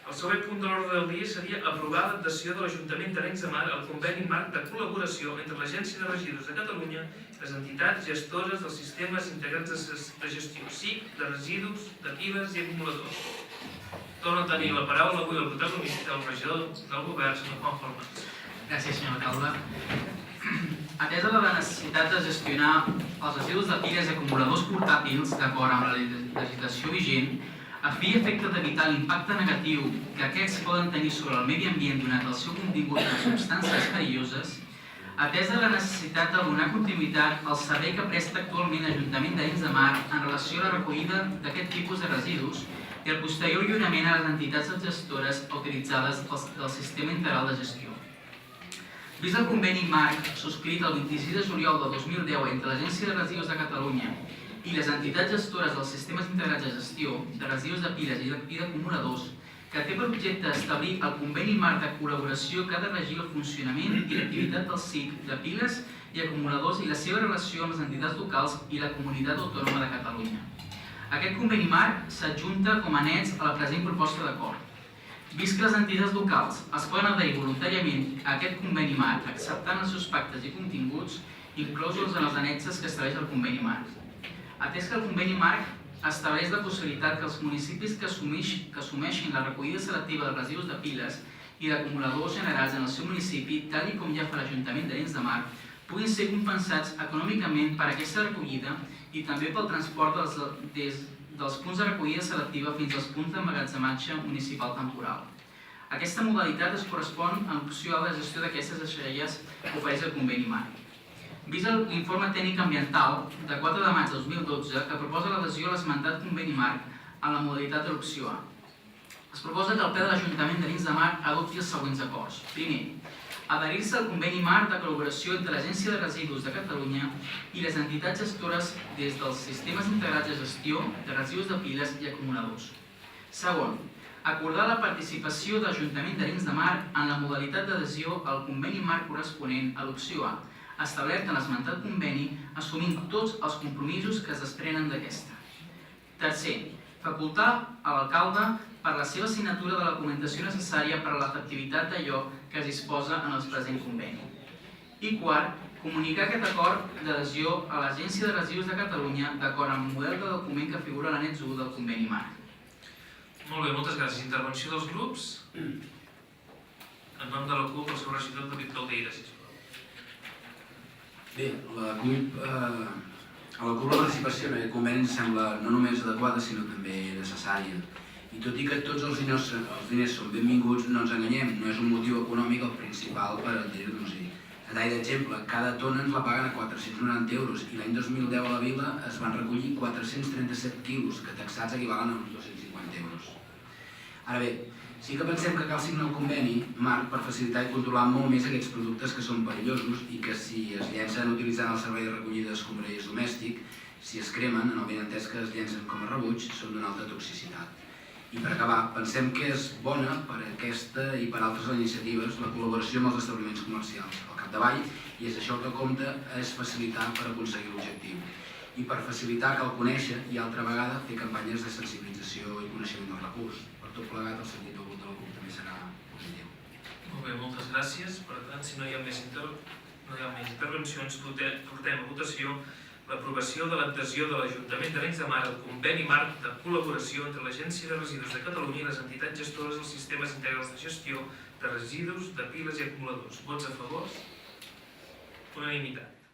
El següent punt de l'ordre del dia seria aprovar l'adhesió de l'Ajuntament d'Arenys de Mar al conveni marc de col·laboració entre l'Agència de Residus de Catalunya i les entitats gestores dels sistemes integrats de gestió SIC, de residus, de piles i acumuladors. Torno a tenir la paraula avui el protagonista, el regidor del govern, senyor Juan Formas. Gràcies, senyor alcalde. Atesa la necessitat de gestionar els residus de piles i acumuladors portàtils d'acord amb la legislació vigent, a fi i efecte d'evitar l'impacte negatiu que aquests poden tenir sobre el medi ambient donat el seu contingut de substàncies perilloses, atesa la necessitat de donar continuïtat al servei que presta actualment l'Ajuntament d'Arenys de Mar en relació a la recollida d'aquest tipus de residus i el posterior lliurament a les entitats gestores autoritzades del Sistema Integral de Gestió. Vist el conveni marc subscrit el 26 de juliol del 2010 entre l'Agència de Residus de Catalunya i les entitats gestores dels sistemes integrats de gestió de residus de piles i d'acumuladors, que té per objecte establir el conveni marc de col·laboració que ha de regir el funcionament i l'activitat del SIC de piles i acumuladors i la seva relació amb les entitats locals i la comunitat autònoma de Catalunya. Aquest conveni marc s'adjunta com a annex a la present proposta d'acord. Vist que les entitats locals es poden adherir voluntàriament a aquest conveni marc acceptant els seus pactes i continguts inclosos en els annexes que estableix el conveni marc. Atès que el conveni marc estableix la possibilitat que els municipis que assumeixin la recollida selectiva de residus de piles i d'acumuladors generats en el seu municipi, tal com ja fa l'Ajuntament d'Arenys de Mar, puguin ser compensats econòmicament per aquesta recollida i també pel transport des dels punts de recollida selectiva fins als punts d'emmagatzematge municipal temporal. Aquesta modalitat es correspon a l'opció a la gestió d'aquestes deixalles que ofereix el conveni marc. Vist l'informe tècnic ambiental de 4 de maig de 2012 que proposa l'adhesió a l'esmentat conveni marc en la modalitat de l'opció A. Es proposa que el ple de l'Ajuntament d'Arenys de Mar adopti els següents acords. Primer, adherir-se al conveni marc de col·laboració entre l'Agència de Residus de Catalunya i les entitats gestores des dels sistemes integrats de gestió de residus de piles i acumuladors. Segon, acordar la participació de l'Ajuntament d'Arenys de Mar en la modalitat d'adhesió al conveni marc corresponent a l'opció A, establert en l'esmentat conveni, assumint tots els compromisos que es desprenen d'aquesta. Tercer, facultar a l'alcalde per la seva signatura de la documentació necessària per a l'efectivitat d'allò que es disposa en el present conveni. I quart, comunicar aquest acord d'adhesió a l'Agència de Residus de Catalunya d'acord amb el model de document que figura a l'annex 1 del conveni marc. Molt bé, moltes gràcies. Intervenció dels grups. En nom de la CUP, el seu regidor David Caldeira, sisplau. Bé, a la CUP la participació en aquest conveni ens sembla no només adequada, sinó també necessària. I tot i que tots els diners són benvinguts, no ens enganyem, no és un motiu econòmic el principal per adherir-nos-hi. A tall d'exemple, cada tona ens la paguen a 490 euros i l'any 2010 a la vila es van recollir 437 quilos, que taxats equivalen a uns 250 euros. Ara bé, sí que pensem que cal signar el conveni marc per facilitar i controlar molt més aquests productes que són perillosos i que si es llencen utilitzant el servei de recollida d'escombraries domèstic, si es cremen, en el benentès que es llencen com a rebuig, són d'una alta toxicitat. I per acabar, pensem que és bona per aquesta i per altres iniciatives la col·laboració amb els establiments comercials. Al capdavall, i és això que compta, és facilitar per aconseguir l'objectiu. I per facilitar cal conèixer i altra vegada fer campanyes de sensibilització i coneixement del recurs. Per tot plegat, el sentit del vot de la CUP també serà positiu. Molt bé, moltes gràcies. Per tant, si no hi ha més intervencions, portem a votació l'aprovació de l'adhesió de l'Ajuntament d'Arenys de Mar al conveni marc de col·laboració entre l'Agència de Residus de Catalunya i les entitats gestores dels sistemes integrals de gestió de residus, de piles i acumuladors. Vots a favor? Unanimitat.